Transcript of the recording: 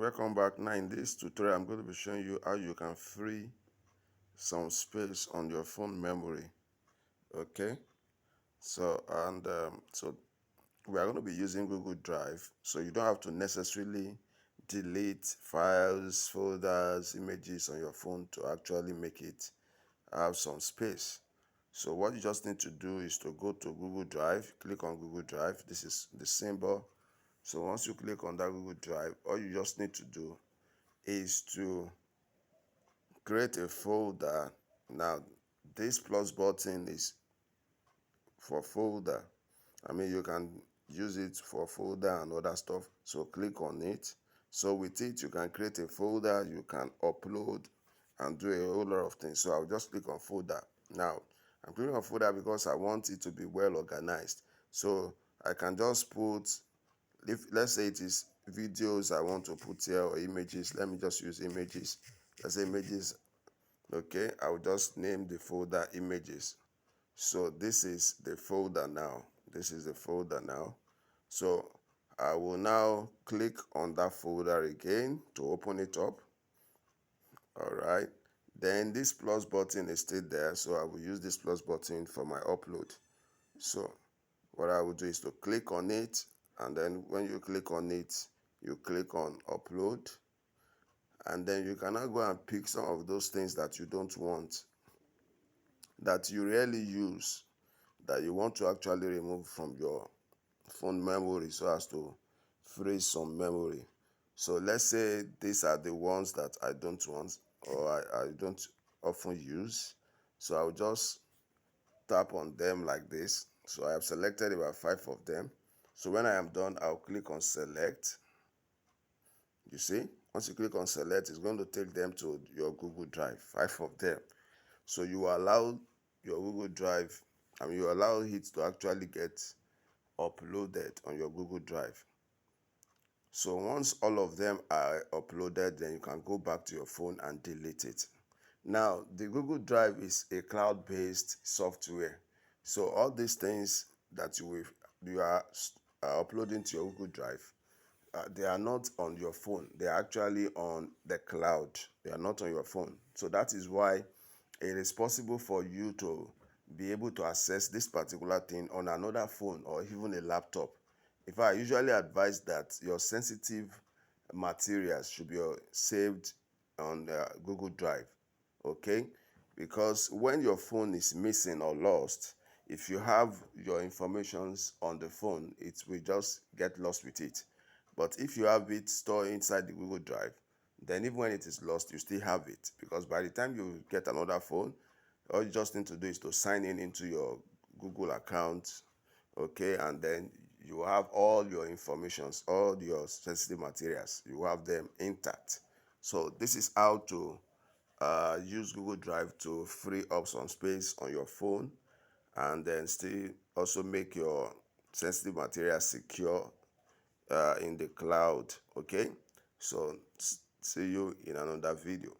Welcome back. Now in this tutorial I'm going to be showing you how you can free some space on your phone memory. Okay, so we are going to be using Google Drive, so you don't have to necessarily delete files, folders, images on your phone to actually make it have some space. So what you just need to do is to go to Google Drive, click on Google Drive. This is the symbol. So once you click on that Google Drive, all you just need to do is to create a folder. Now this plus button is for folder. I mean, you can use it for folder and other stuff, so click on it. So with it you can create a folder, you can upload and do a whole lot of things. So I'll just click on folder. Now I'm clicking on folder because I want it to be well organized. So I can just put, if let's say it is videos I want to put here, or images. Let me just use images. Let's say images. Okay, I will just name the folder images. So this is the folder now. This is the folder now. So I will now click on that folder again to open it up. All right, then this plus button is still there, so I will use this plus button for my upload. So what I will do is to click on it, and then when you click on it, you click on upload, and then you can now go and pick some of those things that you don't want, that you rarely use, that you want to actually remove from your phone memory so as to free some memory. So let's say these are the ones that I don't want, or I don't often use. So I'll just tap on them like this. So I have selected about 5 of them. So when I am done, I'll click on select. You see, once you click on select, it's going to take them to your Google Drive, 5 of them. So you allow your Google Drive, you allow it to actually get uploaded on your Google Drive. So once all of them are uploaded, then you can go back to your phone and delete it. Now, the Google Drive is a cloud-based software. So all these things that you are uploading to your Google Drive, they are not on your phone. They are actually on the cloud. They are not on your phone. So that is why it is possible for you to be able to access this particular thing on another phone or even a laptop. In fact, I usually advise that your sensitive materials should be saved on Google Drive, okay? Because when your phone is missing or lost, if you have your informations on the phone, it will just get lost with it. But if you have it stored inside the Google Drive, then even when it is lost, you still have it. Because by the time you get another phone, all you just need to do is to sign in into your Google account, okay, and then you have all your informations, all your sensitive materials, you have them intact. So this is how to use Google Drive to free up some space on your phone, and then still also make your sensitive materials secure in the cloud. Okay, so see you in another video.